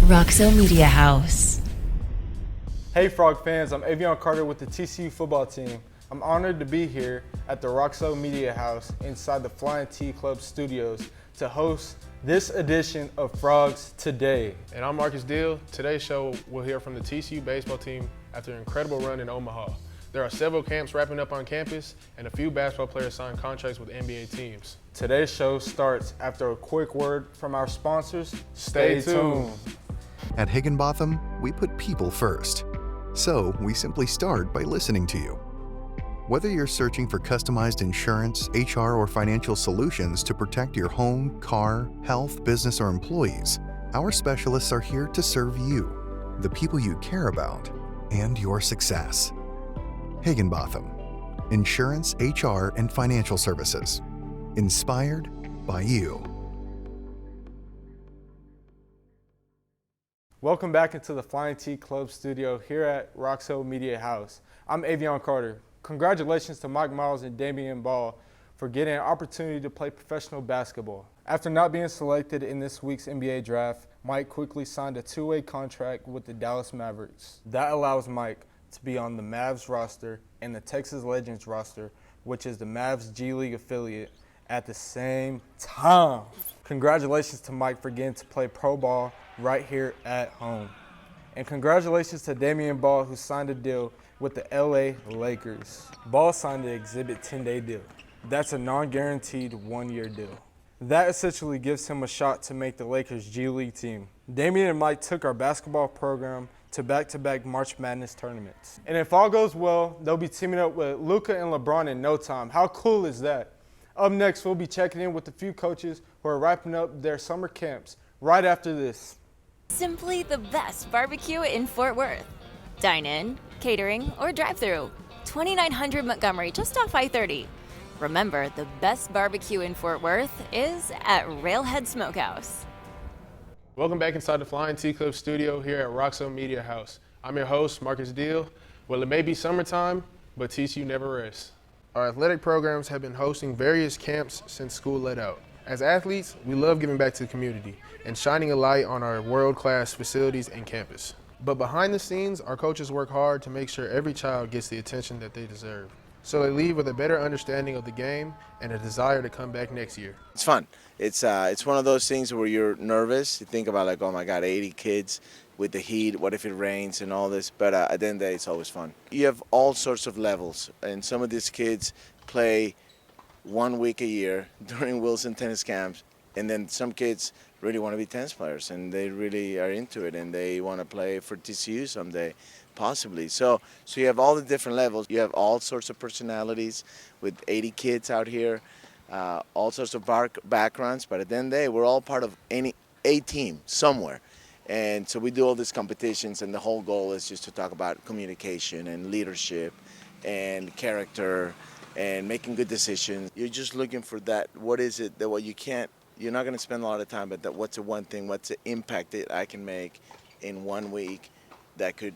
Roxo Media House. Hey Frog fans, I'm Avion Carter with the TCU football team. I'm honored to be here at the Roxo Media House inside the Flying T Club studios to host this edition of Frogs Today. And I'm Markis. Today's show, we'll hear from the TCU baseball team after an incredible run in Omaha. There are several camps wrapping up on campus, and a few basketball players signed contracts with NBA teams. Today's show starts after a quick word from our sponsors. Stay tuned. At Higginbotham, we put people first. So we simply start by listening to you. Whether you're searching for customized insurance, HR, or financial solutions to protect your home, car, health, business, or employees, our specialists are here to serve you, the people you care about, and your success. Higginbotham, insurance, HR, and financial services. Inspired by you. Welcome back into the Flying T Club studio here at Roxo Media House. I'm Avion Carter. Congratulations to Mike Miles and Damion Baugh for getting an opportunity to play professional basketball. After not being selected in this week's NBA draft, Mike quickly signed a two-way contract with the Dallas Mavericks. That allows Mike to be on the Mavs roster and the Texas Legends roster, which is the Mavs G League affiliate, at the same time. Congratulations to Mike for getting to play pro ball right here at home. And congratulations to Damion Baugh, who signed a deal with the LA Lakers. Baugh signed an Exhibit 10-day deal. That's a non-guaranteed one-year deal. That essentially gives him a shot to make the Lakers G League team. Damion and Mike took our basketball program to back-to-back March Madness tournaments. And if all goes well, they'll be teaming up with Luka and LeBron in no time. How cool is that? Up next, we'll be checking in with a few coaches who are wrapping up their summer camps right after this. Simply the best barbecue in Fort Worth. Dine in, catering, or drive-through. 2900 Montgomery, just off I-30. Remember, the best barbecue in Fort Worth is at Railhead Smokehouse. Welcome back inside the Flying T Club studio here at Roxo Media House. I'm your host, Markis. Well, it may be summertime, but TCU never rests. Our athletic programs have been hosting various camps since school let out. As athletes, we love giving back to the community and shining a light on our world-class facilities and campus. But behind the scenes, our coaches work hard to make sure every child gets the attention that they deserve. So they leave with a better understanding of the game and a desire to come back next year. It's fun. It's one of those things where you're nervous. You think about like, oh my God, 80 kids with the heat, what if it rains and all this, but at the end of the day, it's always fun. You have all sorts of levels, and some of these kids play 1 week a year during Wilson tennis camps, and then some kids really want to be tennis players, and they really are into it, and they want to play for TCU someday, possibly. So you have all the different levels. You have all sorts of personalities with 80 kids out here, all sorts of backgrounds, but at the end of the day, we're all part of a team somewhere. And so we do all these competitions, and the whole goal is just to talk about communication and leadership and character and making good decisions. You're just looking for that, what is it that you're not going to spend a lot of time, but what's the one thing, what's the impact that I can make in 1 week that could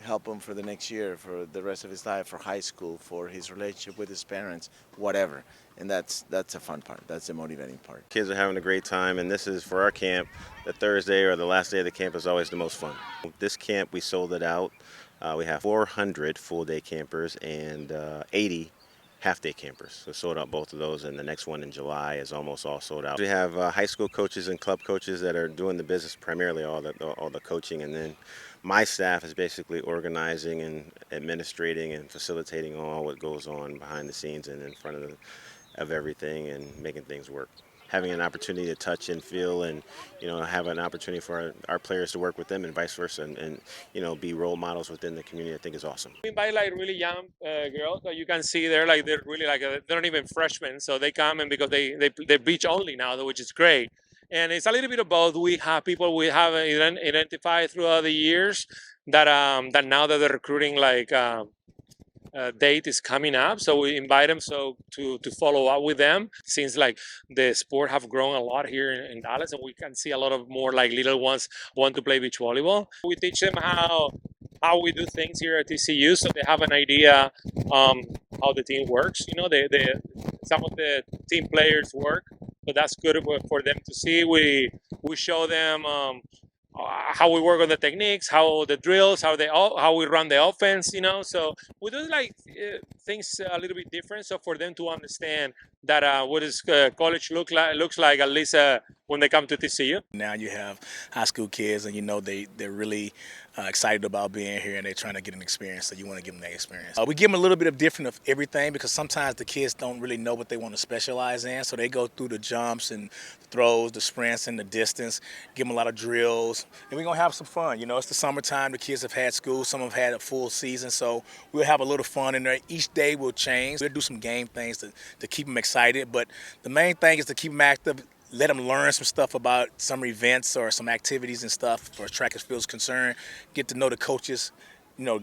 help him for the next year, for the rest of his life, for high school, for his relationship with his parents, whatever. And that's a fun part. That's the motivating part. Kids are having a great time, and this is for our camp. The Thursday or the last day of the camp is always the most fun. This camp, we sold it out. We have 400 full-day campers and 80 half-day campers. So sold out both of those, and the next one in July is almost all sold out. We have high school coaches and club coaches that are doing the business, primarily all the coaching, and then my staff is basically organizing and administrating and facilitating all what goes on behind the scenes and in front of everything and making things work. Having an opportunity to touch and feel and, have an opportunity for our players to work with them and vice versa and be role models within the community, I think is awesome. We invite like really young girls that you can see they're really they're not even freshmen, so they come and because they're beach only now, which is great. And it's a little bit of both. We have people we have identified throughout the years that now that they're recruiting date is coming up, so we invite them to follow up with them, since the sport have grown a lot here in Dallas, and we can see a lot of more little ones want to play beach volleyball. We teach them how we do things here at TCU, so they have an idea how the team works. Some of the team players work, but that's good for them to see. We show them how we work on the techniques, how the drills, how we run the offense, So we do like things a little bit different, so for them to understand that what is college looks like, at least when they come to TCU. Now you have high school kids, and they're really excited about being here, and they're trying to get an experience. So you want to give them that experience. We give them a little bit of different of everything, because sometimes the kids don't really know what they want to specialize in. So they go through the jumps and the throws, the sprints, and the distance. Give them a lot of drills, and we're gonna have some fun. It's the summertime. The kids have had school. Some have had a full season, so we'll have a little fun in there. Each day will change. We'll do some game things to keep them excited, but the main thing is to keep them active. Let them learn some stuff about some events or some activities and stuff for track and field is concerned. Get to know the coaches,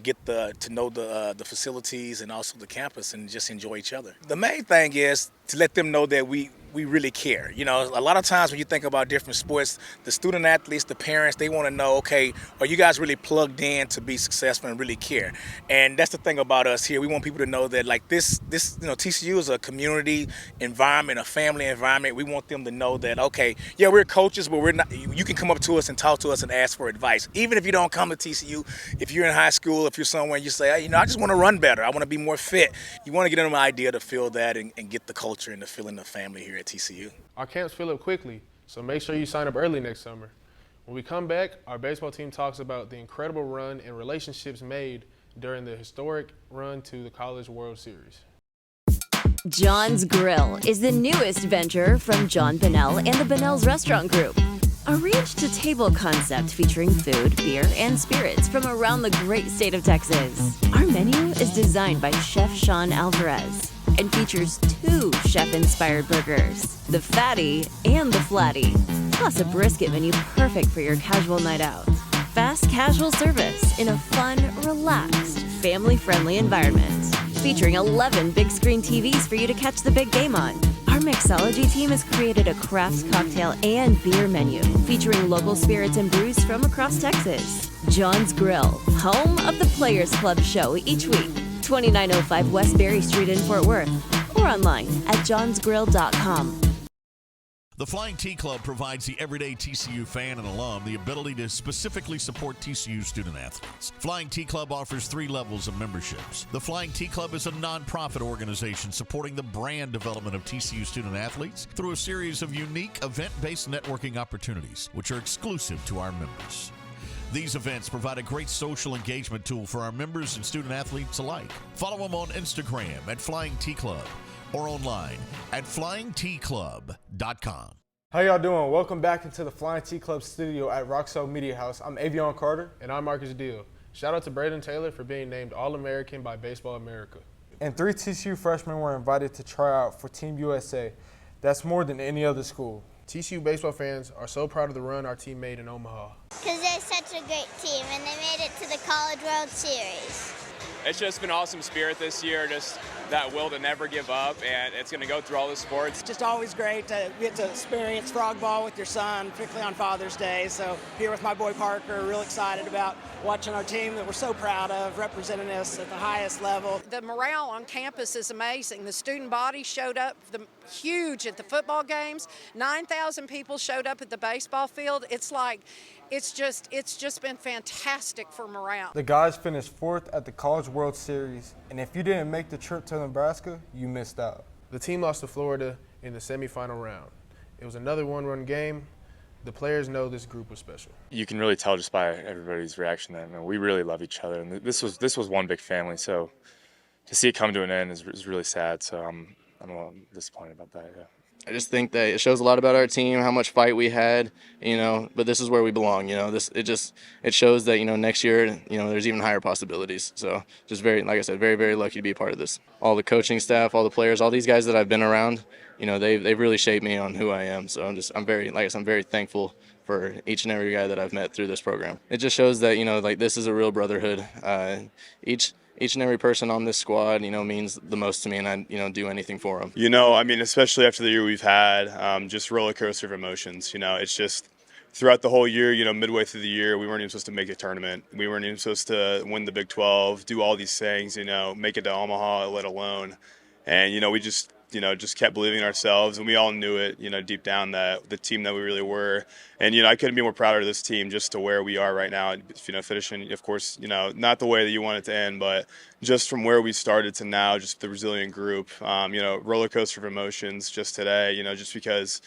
get to know the facilities and also the campus, and just enjoy each other. The main thing is to let them know that we really care. A lot of times when you think about different sports, the student athletes, the parents, they want to know, okay, are you guys really plugged in to be successful and really care? And that's the thing about us here. We want people to know that like this, TCU is a community environment, a family environment. We want them to know that, okay, yeah, we're coaches, but we're not. You can come up to us and talk to us and ask for advice. Even if you don't come to TCU, if you're in high school, if you're somewhere, you say, hey, I just want to run better. I want to be more fit. You want to get them an idea to feel that and get the culture and the feeling of family here at TCU. Our camps fill up quickly, so make sure you sign up early next summer. When we come back, our baseball team talks about the incredible run and relationships made during the historic run to the College World Series. John's Grill is the newest venture from John Bennell and the Bennell's Restaurant Group. A ranch-to-table concept featuring food, beer, and spirits from around the great state of Texas. Our menu is designed by Chef Sean Alvarez and features 2 chef-inspired burgers, the Fatty and the Flatty, plus a brisket menu perfect for your casual night out. Fast casual service in a fun, relaxed, family-friendly environment, featuring 11 big screen TVs for you to catch the big game on. Our mixology team has created a craft cocktail and beer menu featuring local spirits and brews from across Texas. John's Grill, home of the Players Club show each week. 2905 West Berry Street in Fort Worth, or online at johnsgrill.com. The Flying T Club provides the everyday TCU fan and alum the ability to specifically support TCU student athletes. Flying T Club offers 3 levels of memberships. The Flying T Club is a nonprofit organization supporting the brand development of TCU student athletes through a series of unique event-based networking opportunities, which are exclusive to our members. These events provide a great social engagement tool for our members and student athletes alike. Follow them on Instagram at Flying T Club or online at flyingtclub.com. How y'all doing? Welcome back into the Flying T Club studio at Roxelle Media House. I'm Avion Carter. And I'm Markis Deal. Shout out to Braden Taylor for being named All-American by Baseball America. And 3 TCU freshmen were invited to try out for Team USA. That's more than any other school. TCU baseball fans are so proud of the run our team made in Omaha. Because they're such a great team, and they made it to the College World Series. It's just been awesome spirit this year, just that will to never give up, and it's going to go through all the sports. It's just always great to get to experience frog ball with your son, particularly on Father's Day. So here with my boy Parker, real excited about watching our team that we're so proud of, representing us at the highest level. The morale on campus is amazing. The student body showed up huge at the football games. 9,000 people showed up at the baseball field. It's just been fantastic for morale. The guys finished 4th at the College World Series, and if you didn't make the trip to Nebraska, you missed out. The team lost to Florida in the semifinal round. It was another one-run game. The players know this group was special. You can really tell just by everybody's reaction that we really love each other, and this was one big family. So to see it come to an end is really sad. So I'm a little disappointed about that. Yeah. I just think that it shows a lot about our team, how much fight we had, but this is where we belong, it shows that, next year, there's even higher possibilities. So just very lucky to be a part of this. All the coaching staff, all the players, all these guys that I've been around, they've really shaped me on who I am. So I'm very thankful for each and every guy that I've met through this program. It just shows that, this is a real brotherhood. Each and every person on this squad, means the most to me, and I, do anything for them. Especially after the year we've had, just roller coaster of emotions. It's just throughout the whole year, midway through the year, we weren't even supposed to make a tournament. We weren't even supposed to win the Big 12, do all these things, make it to Omaha, let alone. And, we just just kept believing in ourselves, and we all knew it, deep down, that the team that we really were. And, I couldn't be more prouder of this team just to where we are right now, finishing, of course, not the way that you want it to end, but just from where we started to now, just the resilient group, roller coaster of emotions just today, just because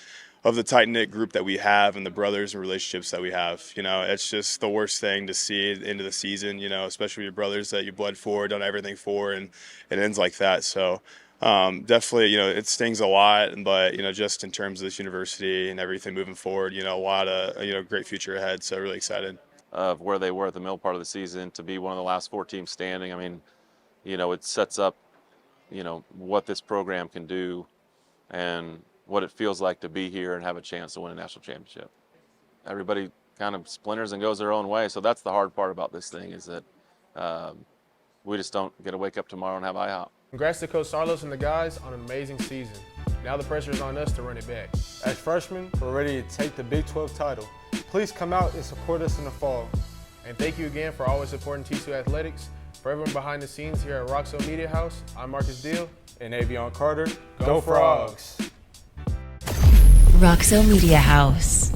of the tight-knit group that we have and the brothers and relationships that we have. It's just the worst thing to see into the season, especially your brothers that you bled for, done everything for, and it ends like that. So definitely, it stings a lot, but, just in terms of this university and everything moving forward, a lot of, great future ahead. So really excited. Of where they were at the middle part of the season to be one of the last 4 teams standing. I mean, it sets up, what this program can do and what it feels like to be here and have a chance to win a national championship. Everybody kind of splinters and goes their own way. So that's the hard part about this thing, is that we just don't get to wake up tomorrow and have IHOP. Congrats to Coach Sarlos and the guys on an amazing season. Now the pressure is on us to run it back. As freshmen, we're ready to take the Big 12 title. Please come out and support us in the fall. And thank you again for always supporting TCU Athletics. For everyone behind the scenes here at Roxo Media House, I'm Markis Deal. And Avion Carter. Go Frogs! Roxo Media House.